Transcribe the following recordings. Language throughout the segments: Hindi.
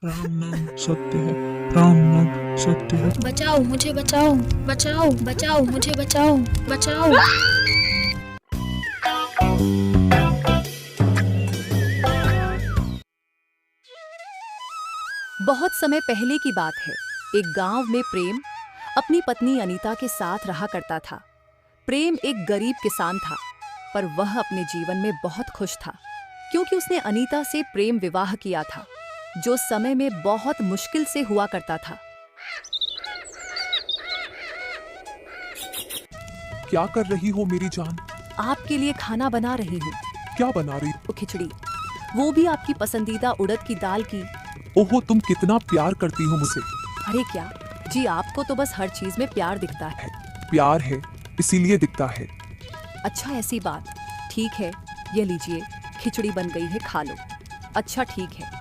राम नाम सत्य है। राम नाम सत्य है। बचाओ मुझे, बचाओ बचाओ बचाओ मुझे, बचाओ बचाओ। बहुत समय पहले की बात है। एक गांव में प्रेम अपनी पत्नी अनीता के साथ रहा करता था। प्रेम एक गरीब किसान था, पर वह अपने जीवन में बहुत खुश था, क्योंकि उसने अनीता से प्रेम विवाह किया था, जो समय में बहुत मुश्किल से हुआ करता था। क्या कर रही हो मेरी जान? आपके लिए खाना बना रही हूँ। क्या बना रही? वो खिचड़ी, वो भी आपकी पसंदीदा उड़द की दाल की। ओहो, तुम कितना प्यार करती हो मुझसे। अरे क्या जी, आपको तो बस हर चीज में प्यार दिखता है। प्यार है इसीलिए दिखता है। अच्छा, ऐसी बात। ठीक है, ये लीजिए, खिचड़ी बन गई है, खा लो। अच्छा ठीक है।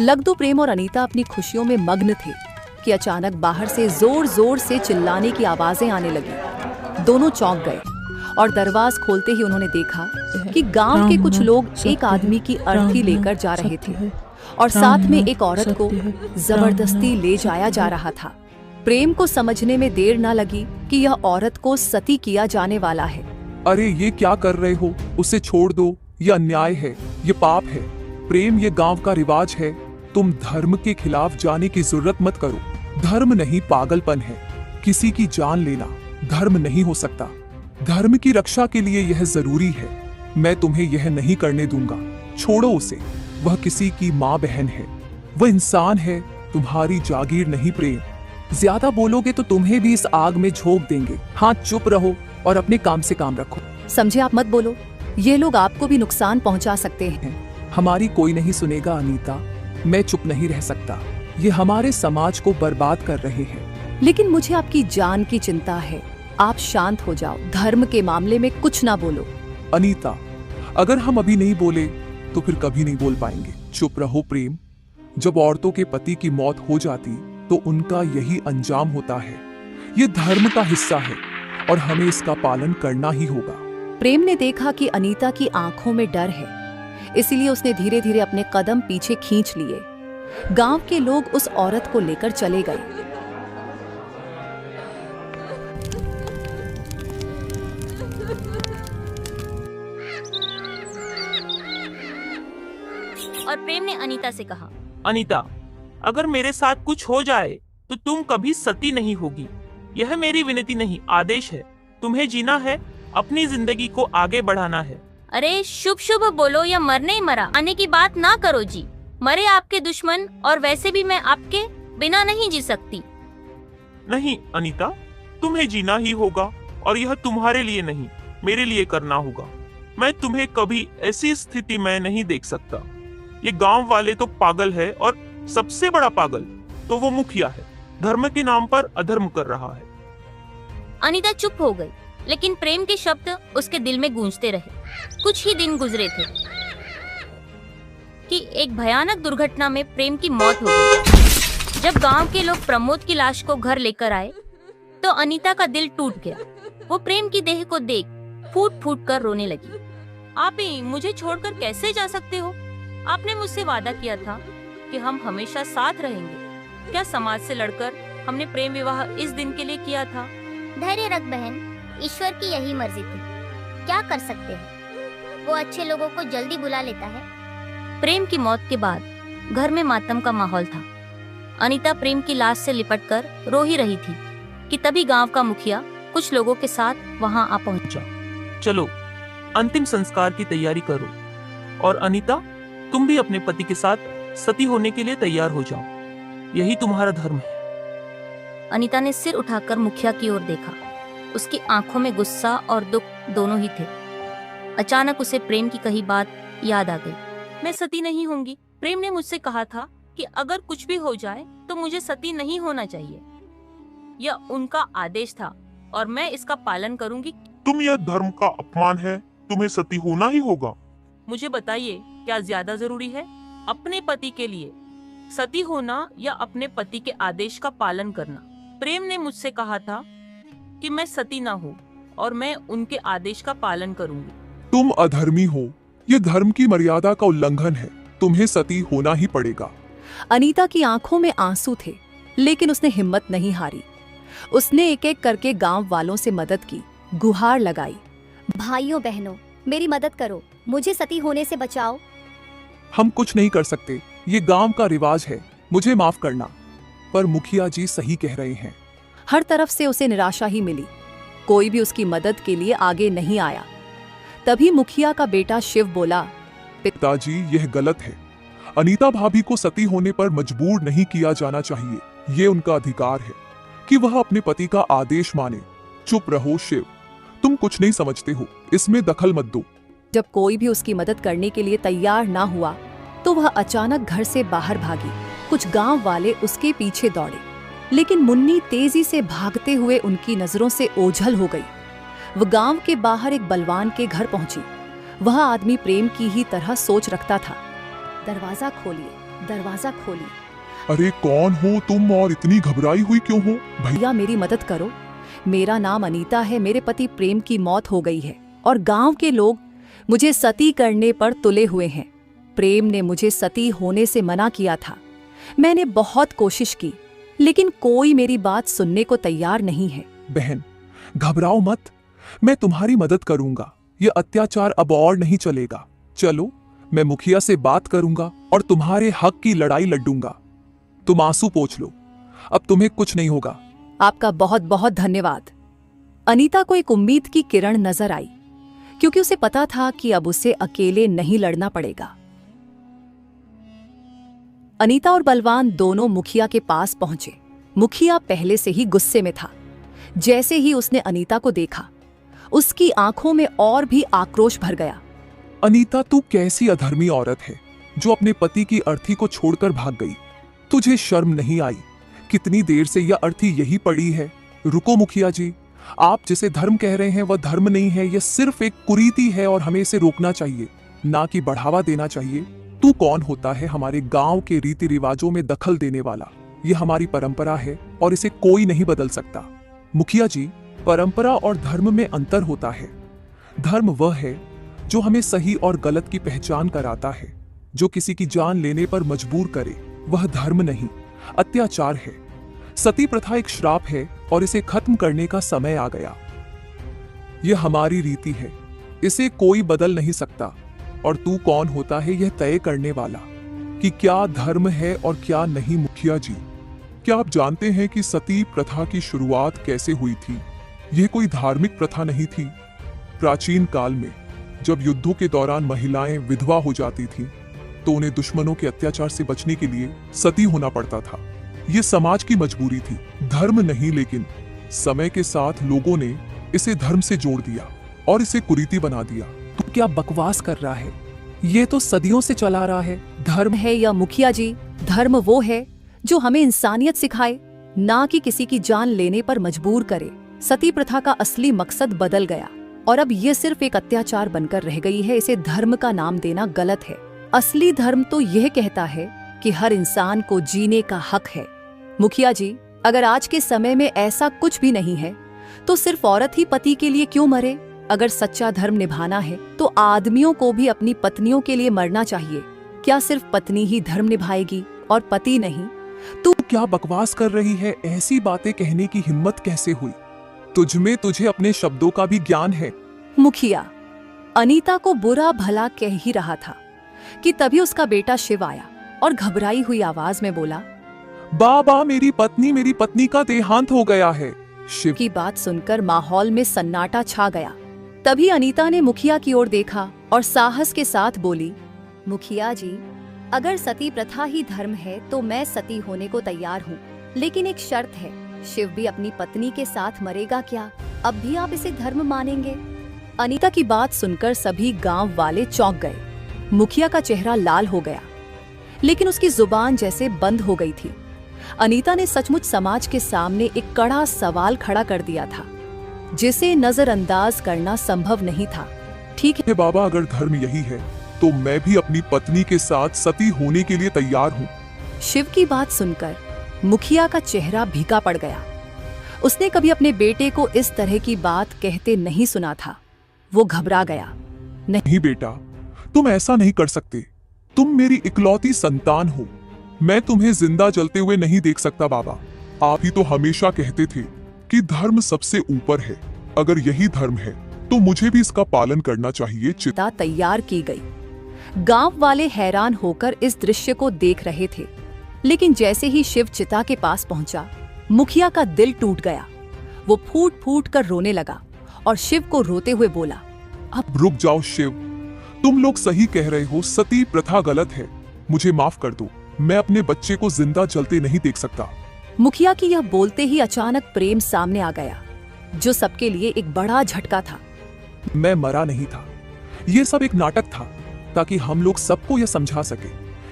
लगदू प्रेम और अनीता अपनी खुशियों में मग्न थे कि अचानक बाहर से जोर जोर से चिल्लाने की आवाजें आने लगी। दोनों चौंक गए और दरवाज खोलते ही उन्होंने देखा कि गांव के कुछ लोग एक आदमी की अर्थी लेकर जा रहे थे और साथ में एक औरत को जबरदस्ती ले जाया जा रहा था। प्रेम को समझने में देर न लगी कि यह औरत को सती किया जाने वाला है। अरे ये क्या कर रहे हो? उसे छोड़ दो, ये अन्याय है, ये पाप है। प्रेम ये गांव का रिवाज है। तुम धर्म के खिलाफ जाने की जरूरत मत करो। धर्म नहीं, पागलपन है। किसी की जान लेना धर्म नहीं हो सकता। धर्म की रक्षा के लिए यह जरूरी है। मैं तुम्हें यह नहीं करने दूंगा। छोड़ो उसे। वह किसी की माँ बहन है, वह इंसान है, तुम्हारी जागीर नहीं। प्रेम, ज्यादा बोलोगे तो तुम्हें भी इस आग में झोंक देंगे। हाँ, चुप रहो और अपने काम से काम रखो। समझे? आप मत बोलो, ये लोग आपको भी नुकसान पहुंचा सकते हैं। हमारी कोई नहीं सुनेगा अनीता। मैं चुप नहीं रह सकता। ये हमारे समाज को बर्बाद कर रहे हैं। लेकिन मुझे आपकी जान की चिंता है। आप शांत हो जाओ, धर्म के मामले में कुछ ना बोलो। अनीता, अगर हम अभी नहीं बोले तो फिर कभी नहीं बोल पाएंगे। चुप रहो प्रेम। जब औरतों के पति की मौत हो जाती तो उनका यही अंजाम होता है। ये धर्म का हिस्सा है और हमें इसका पालन करना ही होगा। प्रेम ने देखा कि अनीता की आंखों में डर है, इसीलिए उसने धीरे धीरे अपने कदम पीछे खींच लिए। गांव के लोग उस औरत को लेकर चले गए। और प्रेम ने अनीता से कहा, अनीता, अगर मेरे साथ कुछ हो जाए तो तुम कभी सती नहीं होगी। यह मेरी विनती नहीं, आदेश है। तुम्हें जीना है, अपनी जिंदगी को आगे बढ़ाना है। अरे शुभ शुभ बोलो या मरने ही मरा आने की बात ना करो जी। मरे आपके दुश्मन, और वैसे भी मैं आपके बिना नहीं जी सकती। नहीं अनीता, तुम्हें जीना ही होगा, और यह तुम्हारे लिए नहीं, मेरे लिए करना होगा। मैं तुम्हें कभी ऐसी स्थिति में नहीं देख सकता। ये गांव वाले तो पागल है, और सबसे बड़ा पागल तो वो मुखिया है। धर्म के नाम पर अधर्म कर रहा है। अनीता चुप हो गई, लेकिन प्रेम के शब्द उसके दिल में गूंजते रहे। कुछ ही दिन गुजरे थे कि एक भयानक दुर्घटना में प्रेम की मौत हो गई। जब गांव के लोग प्रमोद की लाश को घर लेकर आए तो अनीता का दिल टूट गया। वो प्रेम की देह को देख फूट फूट कर रोने लगी। आप ही मुझे छोड़कर कैसे जा सकते हो? आपने मुझसे वादा किया था कि हम हमेशा साथ रहेंगे। क्या समाज से लड़कर हमने प्रेम विवाह इस दिन के लिए किया था? धैर्य रख बहन, ईश्वर की यही मर्जी थी। क्या कर सकते हैं, वो अच्छे लोगों को जल्दी बुला लेता है। प्रेम की मौत के बाद घर में मातम का माहौल था। अनीता प्रेम की लाश से लिपटकर रो ही रही थी कि तभी गांव का मुखिया कुछ लोगों के साथ वहां आ पहुंचा। चलो अंतिम संस्कार की तैयारी करो, और अनीता, तुम भी अपने पति के साथ सती होने के लिए तैयार हो जाओ। यही तुम्हारा धर्म है। अनीता ने सिर उठाकर मुखिया की ओर देखा। उसकी आंखों में गुस्सा और दुख दोनों ही थे। अचानक उसे प्रेम की कही बात याद आ गई। मैं सती नहीं होंगी। प्रेम ने मुझसे कहा था कि अगर कुछ भी हो जाए तो मुझे सती नहीं होना चाहिए। यह उनका आदेश था और मैं इसका पालन करूंगी। तुम, यह धर्म का अपमान है। तुम्हें सती होना ही होगा। मुझे बताइए, क्या ज्यादा जरूरी है, अपने पति के लिए सती होना या अपने पति के आदेश का पालन करना? प्रेम ने मुझसे कहा था कि मैं सती ना हूँ और मैं उनके आदेश का पालन करूंगी। तुम अधर्मी हो। ये धर्म की मर्यादा का उल्लंघन है। तुम्हें सती होना ही पड़ेगा। अनीता की आंखों में आंसू थे, लेकिन उसने हिम्मत नहीं हारी। उसने एक एक करके गांव वालों से मदद की, गुहार लगाई। भाइयों बहनों, मेरी मदद करो, मुझे सती होने से बचाओ। हम कुछ नहीं कर सकते, ये गांव का रिवाज है, मुझे माफ करना। पर मुखिया जी सही कह रहे हैं। हर तरफ से उसे निराशा ही मिली, कोई भी उसकी मदद के लिए आगे नहीं आया। तभी मुखिया का बेटा शिव बोला, पिताजी यह गलत है। अनीता भाभी को सती होने पर मजबूर नहीं किया जाना चाहिए। ये उनका अधिकार है कि वह अपने पति का आदेश माने। चुप रहो शिव, तुम कुछ नहीं समझते हो, इसमें दखल मत दो। जब कोई भी उसकी मदद करने के लिए तैयार ना हुआ तो वह अचानक घर से बाहर भागी। कुछ गांव वाले उसके पीछे दौड़े, लेकिन मुन्नी तेजी से भागते हुए उनकी नजरों से ओझल हो गई। वह गांव के बाहर एक बलवान के घर पहुंची। वह आदमी प्रेम की ही तरह सोच रखता था। दरवाजा खोलिए, दरवाजा खोलिए। अरे कौन हो तुम और इतनी घबराई हुई क्यों हो? भैया मेरी मदद करो, मेरा नाम अनीता है। मेरे पति प्रेम की मौत हो गई है और गांव के लोग मुझे सती करने पर तुले हुए हैं। प्रेम ने मुझे सती होने से मना किया था। मैंने बहुत कोशिश की, लेकिन कोई मेरी बात सुनने को तैयार नहीं है। बहन घबराओ मत, मैं तुम्हारी मदद करूंगा। ये अत्याचार अब और नहीं चलेगा। चलो मैं मुखिया से बात करूंगा और तुम्हारे हक की लड़ाई लड़ूंगा। तुम आंसू पोंछ लो, अब तुम्हें कुछ नहीं होगा। आपका बहुत बहुत धन्यवाद। अनीता को एक उम्मीद की किरण नजर आई, क्योंकि उसे पता था कि अब उसे अकेले नहीं लड़ना पड़ेगा। अनीता और बलवान दोनों मुखिया के पास पहुंचे। मुखिया पहले से ही गुस्से में था। जैसे ही उसने अनीता को देखा, उसकी आंखों में और भी आक्रोश भर गया। अनीता तू कैसी अधर्मी औरत है जो अपने पति की अर्थी को छोड़कर भाग गई। तुझे शर्म नहीं आई? कितनी देर से यह अर्थी यही पड़ी है। रुको मुखिया जी, आप जिसे धर्म कह रहे हैं वह धर्म नहीं है, यह सिर्फ एक कुरीति है और हमें इसे रोकना चाहिए, ना कि बढ़ावा देना चाहिए। तू कौन होता है हमारे गांव के रीति रिवाजों में दखल देने वाला? यह हमारी परंपरा है और इसे कोई नहीं बदल सकता। मुखिया जी, परंपरा और धर्म में अंतर होता है। धर्म वह है जो हमें सही और गलत की पहचान कराता है। जो किसी की जान लेने पर मजबूर करे वह धर्म नहीं, अत्याचार है। सती प्रथा एक श्राप है और इसे खत्म करने का समय आ गया। यह हमारी रीति है, इसे कोई बदल नहीं सकता। और तू कौन होता है यह तय करने वाला कि क्या धर्म है और क्या नहीं? मुखिया जी, क्या आप जानते हैं कि सती प्रथा की शुरुआत कैसे हुई थी? यह कोई धार्मिक प्रथा नहीं थी। प्राचीन काल में जब युद्धों के दौरान महिलाएं विधवा हो जाती थीं, तो उन्हें दुश्मनों के अत्याचार से बचने के लिए सती होना पड़ता था। यह समाज की मजबूरी थी, धर्म नहीं। लेकिन समय के साथ लोगों ने इसे धर्म से जोड़ दिया और इसे कुरीति बना दिया। तू क्या बकवास कर रहा है? ये तो सदियों से चला रहा है। धर्म है या मुखिया जी, धर्म वो है जो हमें इंसानियत सिखाए, ना कि किसी की जान लेने पर मजबूर करे। सती प्रथा का असली मकसद बदल गया और अब ये सिर्फ एक अत्याचार बनकर रह गई है। इसे धर्म का नाम देना गलत है। असली धर्म तो यह कहता है कि हर इंसान को जीने का हक है। मुखिया जी, अगर आज के समय में ऐसा कुछ भी नहीं है तो सिर्फ औरत ही पति के लिए क्यों मरे? अगर सच्चा धर्म निभाना है तो आदमियों को भी अपनी पत्नियों के लिए मरना चाहिए। क्या सिर्फ पत्नी ही धर्म निभाएगी और पति नहीं? तू क्या बकवास कर रही है? ऐसी बातें कहने की हिम्मत कैसे हुई? तुझमें तुझे अपने शब्दों का भी ज्ञान है। मुखिया, अनीता को बुरा भला कह ही रहा था कि तभी उसका बेटा शिव आया और घबराई हुई आवाज में बोला, बाबा मेरी पत्नी का देहांत हो गया है। शिव की बात सुनकर माहौल में सन्नाटा छा गया। तभी अनीता ने मुखिया की ओर देखा और साहस के साथ बोली, मुखिया जी, अगर सती प्रथा ही धर्म है तो मैं सती होने को तैयार हूँ, लेकिन एक शर्त है। शिव भी अपनी पत्नी के साथ मरेगा क्या? अब भी आप इसे धर्म मानेंगे? अनीता की बात सुनकर सभी गांव वाले चौंक गए। मुखिया का चेहरा लाल हो गया, लेकिन उसकी जुबान जैसे बंद हो गई थी। अनीता ने सचमुच समाज के सामने एक कड़ा सवाल खड़ा कर दिया था, जिसे नजरअंदाज करना संभव नहीं था। ठीक है बाबा, अगर धर्म यही है तो मैं भी अपनी पत्नी के साथ सती होने के लिए तैयार हूँ। शिव की बात सुनकर मुखिया का चेहरा भीगा पड़ गया। उसने कभी अपने बेटे को इस तरह की बात कहते नहीं सुना था। वो घबरा गया। नहीं बेटा, तुम ऐसा नहीं कर सकते। तुम मेरी इकलौती संतान हो। मैं तुम्हें जिंदा जलते हुए नहीं देख सकता बाबा। आप ही तो हमेशा कहते थे कि धर्म सबसे ऊपर है। अगर यही धर्म है तो मुझे भी इसका पालन करना चाहिए। चिता तैयार की गई। गांव वाले हैरान होकर इस दृश्य को देख रहे थे, लेकिन जैसे ही शिव चिता के पास पहुंचा, मुखिया का दिल टूट गया। वो फूट फूट कर रोने लगा और शिव को रोते हुए बोला, अब रुक जाओ शिव, तुम लोग सही कह रहे हो, सती प्रथा गलत है। मुझे माफ कर दो, मैं अपने बच्चे को जिंदा जलते नहीं देख सकता। मुखिया की यह बोलते ही अचानक प्रेम सामने आ गया, जो सबके लिए एक बड़ा झटका था। मैं मरा नहीं था, ये सब एक नाटक था, ताकि हम लोग सबको यह समझा सके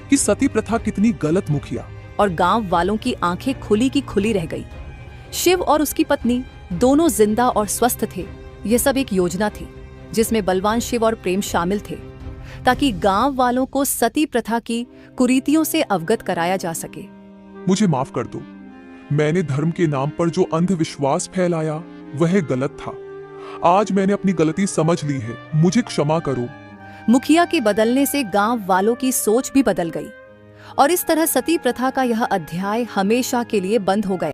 कि सती प्रथा कितनी गलत। मुखिया और गांव वालों की आंखें खुली की खुली रह गई। शिव और उसकी पत्नी दोनों जिंदा और स्वस्थ थे। यह सब एक योजना थी जिसमें बलवान शिव और प्रेम शामिल थे, ताकि गांव वालों को सती प्रथा की कुरीतियों से अवगत कराया जा सके। मुझे माफ कर दो, मैंने धर्म के नाम पर जो अंधविश्वास फैलाया वह गलत था। आज मैंने अपनी गलती समझ ली है, मुझे क्षमा करो। मुखिया के बदलने से गांव वालों की सोच भी बदल गई और इस तरह सती प्रथा का यह अध्याय हमेशा के लिए बंद हो गया।